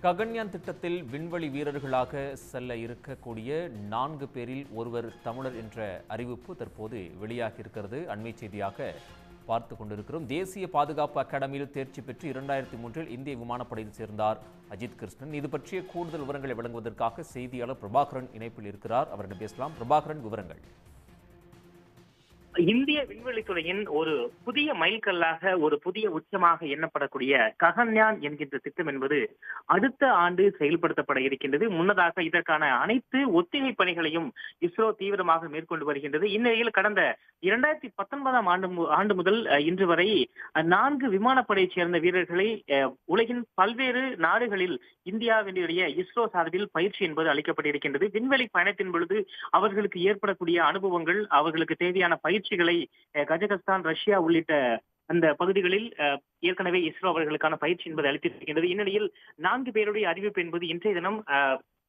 ககன்யான் திட்டத்தில் விண்வெளி வீரர்களாக செல்ல இருக்கக்கூடிய 4 பேரில் ஒருவர் தமிழர் என்ற அறிவிப்பு தற்போது வெளியாகியிருக்கிறது. அண்மை செய்தியாக பார்த்து கொண்டிருக்கிறோம். தேசிய பாதுகாப்பு அகாடமியில் தேர்ச்சி பெற்று 2003இல் இந்திய விமானப்படையில் சேர்ந்தார் அஜித் கிருஷ்ணன். இது பற்றிய கூடுதல் விவரங்களை வழங்குவதற்காக செய்தியாளர் பிரபாகரன் இணைப்பில் இருக்கிறார். அவரிடம் பேசலாம். பிரபாகரன், விவரங்கள். இந்திய விண்வெளித்துறையின் ஒரு புதிய மைல்கல்லாக, ஒரு புதிய உச்சமாக எண்ணப்படக்கூடிய ககன்யான் என்கின்ற திட்டம் என்பது அடுத்த ஆண்டு செயல்படுத்தப்பட இருக்கின்றது. முன்னதாக இதற்கான அனைத்து ஒத்திகை பணிகளையும் இஸ்ரோ தீவிரமாக மேற்கொண்டு வருகின்றது. இந்நிலையில் கடந்த 2019ஆம் ஆண்டு முதல் இன்று வரை 4 விமானப்படையைச் சேர்ந்த வீரர்களை உலகின் பல்வேறு நாடுகளில் இந்தியாவினுடைய இஸ்ரோ சார்பில் பயிற்சி என்பது அளிக்கப்பட்டிருக்கின்றது. விண்வெளி பயணத்தின் பொழுது அவர்களுக்கு ஏற்படக்கூடிய அனுபவங்கள், அவர்களுக்கு தேவையான பயிற்சிகளை கஜகஸ்தான், ரஷ்யா உள்ளிட்ட அந்த பகுதிகளில் ஏற்கனவே இஸ்ரோ அவர்களுக்கான பயிற்சி என்பது அளித்திருக்கின்றது. இந்நிலையில் 4 பேருடைய அறிவிப்பு என்பது இன்றைய தினம்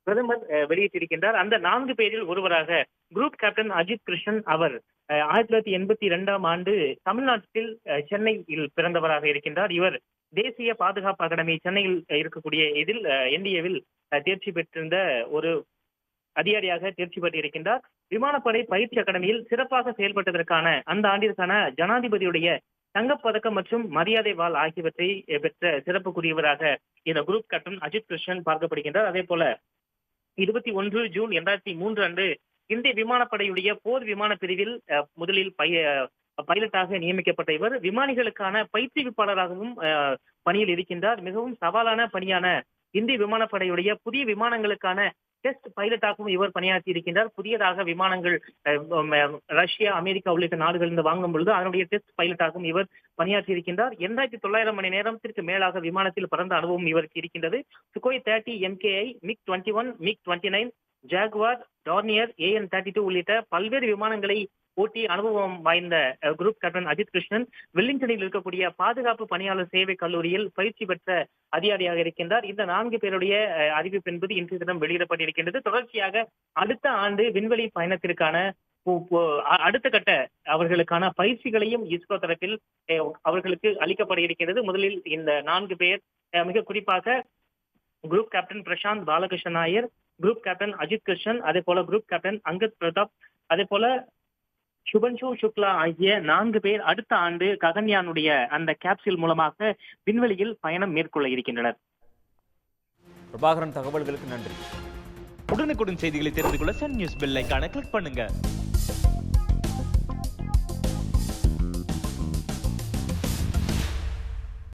பிரதமர் வெளியிட்டிருக்கின்றார். அந்த 4 பேரில் ஒருவராக குரூப் கேப்டன் அஜித் கிருஷ்ணன் அவர் 1982ஆம் ஆண்டு தமிழ்நாட்டில் சென்னையில் பிறந்தவராக இருக்கின்றார். இவர் தேசிய பாதுகாப்பு அகாடமி சென்னையில் இருக்கக்கூடிய இதில் என்டிஏவில் தேர்ச்சி பெற்றிருந்த ஒரு அதிகாரியாக தேர்ச்சி பெற்றிருக்கின்றார். விமானப்படை பயிற்சி அகாடமியில் சிறப்பாக செயல்பட்டதற்கான அந்த ஆண்டிற்கான ஜனாதிபதியுடைய தங்கப்பதக்கம் மற்றும் மரியாதை வாள் ஆகியவற்றை பெற்ற சிறப்புக்குரியவராக இந்த குரூப் கேப்டன் அஜித் கிருஷ்ணன் பார்க்கப்படுகின்றார். அதே போல 21 ஜூன் 2003 அன்று இந்திய விமானப்படையுடைய போர் விமான பிரிவில் முதலில் பைலட்டாக நியமிக்கப்பட்ட இவர் விமானிகளுக்கான பயிற்றுவிப்பாளராகவும் பணியில் இருக்கின்றார். மிகவும் சவாலான பணியான இந்திய விமானப்படையுடைய புதிய விமானங்களுக்கான டெஸ்ட் பைலட்டாகவும் இவர் பணியாற்றி இருக்கின்றார். புதியதாக விமானங்கள் ரஷ்யா, அமெரிக்கா உள்ளிட்ட நாடுகளிலிருந்து வாங்கும் பொழுது அதனுடைய டெஸ்ட் பைலட்டாகவும் இவர் பணியாற்றி இருக்கின்றார். 2900 மணி நேரத்திற்கு மேலாக விமானத்தில் பறந்த அனுபவம் இவருக்கு இருக்கின்றது. Sukhoi 30 MKI, MiG-21, MiG-29, Jaguar, Dornier, AN-32 உள்ளிட்ட பல்வேறு விமானங்களை ஓட்டி அனுபவம் வாய்ந்த குரூப் கேப்டன் அஜித் கிருஷ்ணன் வெல்லிங்டனில் இருக்கக்கூடிய பாதுகாப்பு பணியாளர் சேவை கல்லூரியில் பயிற்சி பெற்ற அதிகாரியாக இருக்கின்றார். இந்த 4 பேருடைய அறிவிப்பு என்பது இன்றைய தினம் வெளியிடப்பட்டிருக்கின்றது. தொடர்ச்சியாக அடுத்த ஆண்டு விண்வெளி பயணத்திற்கான அடுத்த கட்ட அவர்களுக்கான பயிற்சிகளையும் இஸ்ரோ தரப்பில் அவர்களுக்கு அளிக்கப்பட இருக்கின்றது. முதலில் இந்த 4 பேர் மிக குறிப்பாக group captain Prasanth Balakrishnan Nair, group captain Ajit Krishnan, அதே போல குரூப் கேப்டன் அங்கத் பிரதாப், அதே போல சுபன்ஷு சுக்லா ஆகிய 4 பேர் அடுத்த ஆண்டு ககன்யானுடைய அந்த கேப்சூல் மூலமாக விண்வெளியில் பயணம் மேற்கொள்ள இருக்கின்றனர். பிரபாகரன், தகவல்களுக்கு நன்றி. உடனுக்குடன் செய்திகளை தெரிந்து கொள்ள சன் நியூஸ் பெல் ஐகானை கிளிக் பண்ணுங்க.